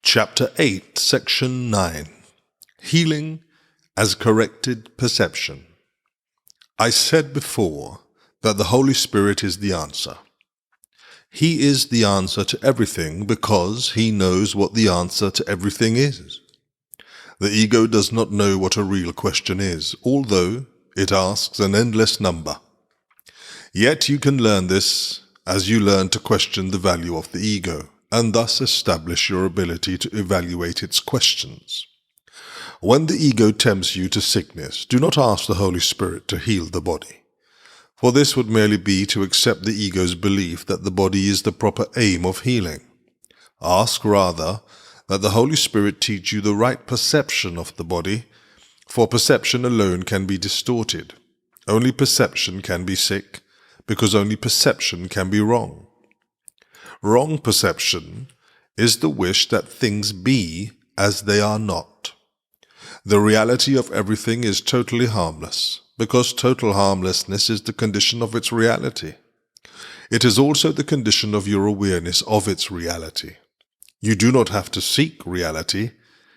Chapter 8, Section 9. Healing as Corrected Perception. I said before that the Holy Spirit is the answer. He is the answer to everything because he knows what the answer to everything is. The ego does not know what a real question is, although it asks an endless number. Yet you can learn this as you learn to question the value of the ego, and thus establish your ability to evaluate its questions. When the ego tempts you to sickness, do not ask the Holy Spirit to heal the body, for this would merely be to accept the ego's belief that the body is the proper aim of healing. Ask rather that the Holy Spirit teach you the right perception of the body, for perception alone can be distorted. Only perception can be sick, because only perception can be wrong. Wrong perception is the wish that things be as they are not. The reality of everything is totally harmless, because total harmlessness is the condition of its reality. It is also the condition of your awareness of its reality. You do not have to seek reality.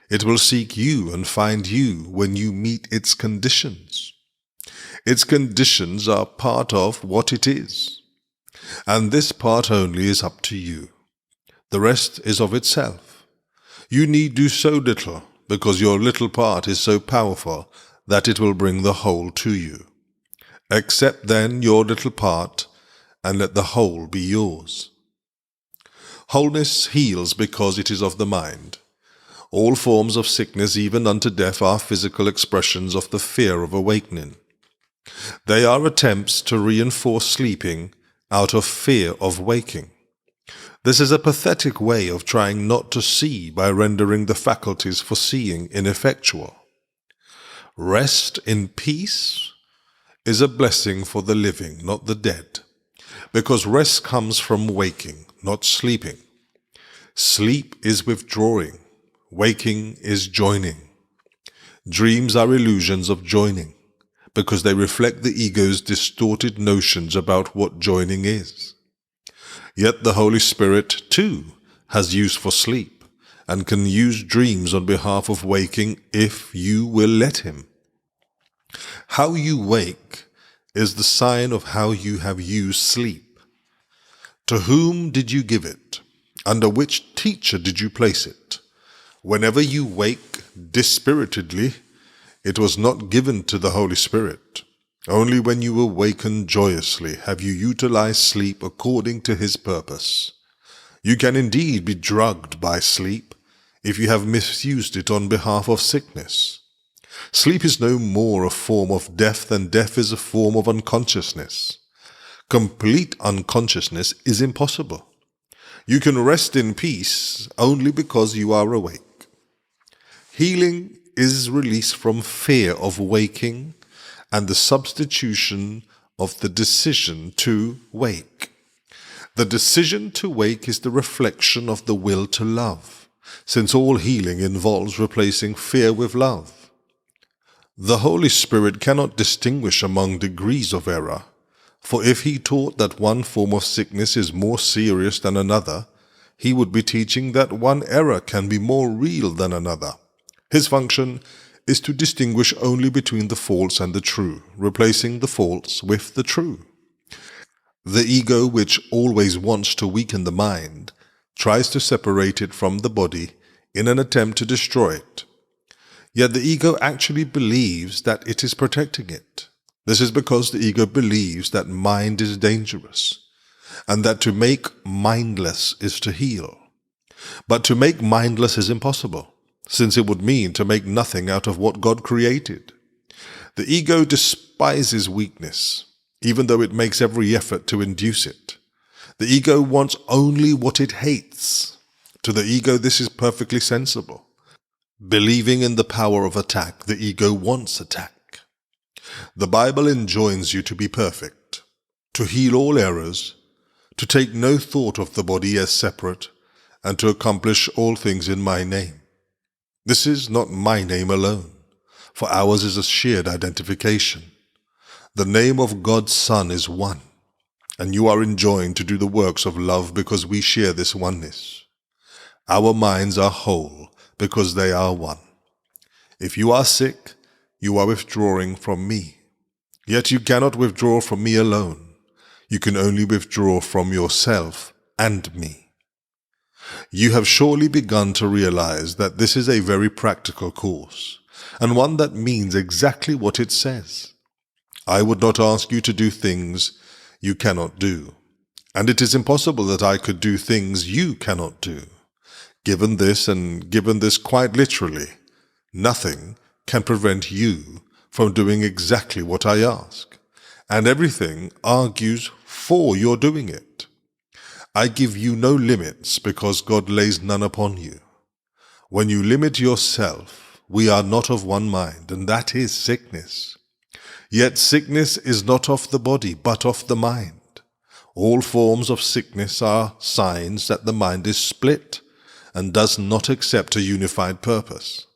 It will seek you and find you when you meet its conditions. Its conditions are part of what it is. And this part only is up to you. The rest is of itself. You need do so little, because your little part is so powerful that it will bring the whole to you. Accept then your little part, and let the whole be yours. Wholeness heals because it is of the mind. All forms of sickness, even unto death, are physical expressions of the fear of awakening. They are attempts to reinforce sleeping out of fear of waking. This is a pathetic way of trying not to see by rendering the faculties for seeing ineffectual. Rest in peace is a blessing for the living, not the dead, because rest comes from waking, not sleeping. Sleep is withdrawing, waking is joining. Dreams are illusions of joining, because they reflect the ego's distorted notions about what joining is. Yet the Holy Spirit, too, has use for sleep, and can use dreams on behalf of waking if you will let him. How you wake is the sign of how you have used sleep. To whom did you give it? Under which teacher did you place it? Whenever you wake dispiritedly, it was not given to the Holy Spirit. Only when you awaken joyously have you utilized sleep according to his purpose. You can indeed be drugged by sleep if you have misused it on behalf of sickness. Sleep is no more a form of death than death is a form of unconsciousness. Complete unconsciousness is impossible. You can rest in peace only because you are awake. Healing is release from fear of waking and the substitution of the decision to wake. The decision to wake is the reflection of the will to love, since all healing involves replacing fear with love. The Holy Spirit cannot distinguish among degrees of error, for if he taught that one form of sickness is more serious than another, he would be teaching that one error can be more real than another. His function is to distinguish only between the false and the true, replacing the false with the true. The ego, which always wants to weaken the mind, tries to separate it from the body in an attempt to destroy it. Yet the ego actually believes that it is protecting it. This is because the ego believes that mind is dangerous, and that to make mindless is to heal. But to make mindless is impossible, since it would mean to make nothing out of what God created. The ego despises weakness, even though it makes every effort to induce it. The ego wants only what it hates. To the ego, this is perfectly sensible. Believing in the power of attack, the ego wants attack. The Bible enjoins you to be perfect, to heal all errors, to take no thought of the body as separate, and to accomplish all things in my name. This is not my name alone, for ours is a shared identification. The name of God's Son is one, and you are enjoined to do the works of love because we share this oneness. Our minds are whole because they are one. If you are sick, you are withdrawing from me. Yet you cannot withdraw from me alone. You can only withdraw from yourself and me. You have surely begun to realize that this is a very practical course, and one that means exactly what it says. I would not ask you to do things you cannot do, and it is impossible that I could do things you cannot do. Given this, and given this quite literally, nothing can prevent you from doing exactly what I ask, and everything argues for your doing it. I give you no limits because God lays none upon you. When you limit yourself, we are not of one mind, and that is sickness. Yet sickness is not of the body, but of the mind. All forms of sickness are signs that the mind is split and does not accept a unified purpose.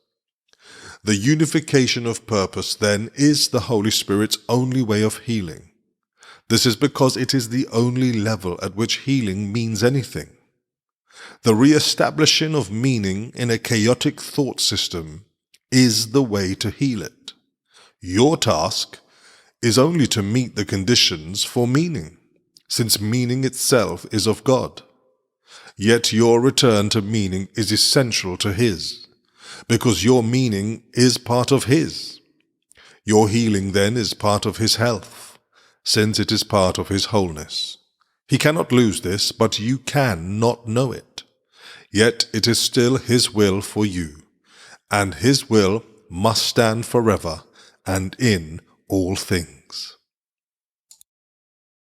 The unification of purpose, then, is the Holy Spirit's only way of healing. This is because it is the only level at which healing means anything. The re-establishing of meaning in a chaotic thought system is the way to heal it. Your task is only to meet the conditions for meaning, since meaning itself is of God. Yet your return to meaning is essential to His, because your meaning is part of His. Your healing then is part of His health, since it is part of His wholeness. He cannot lose this, but you can not know it. Yet it is still His will for you, and His will must stand forever and in all things.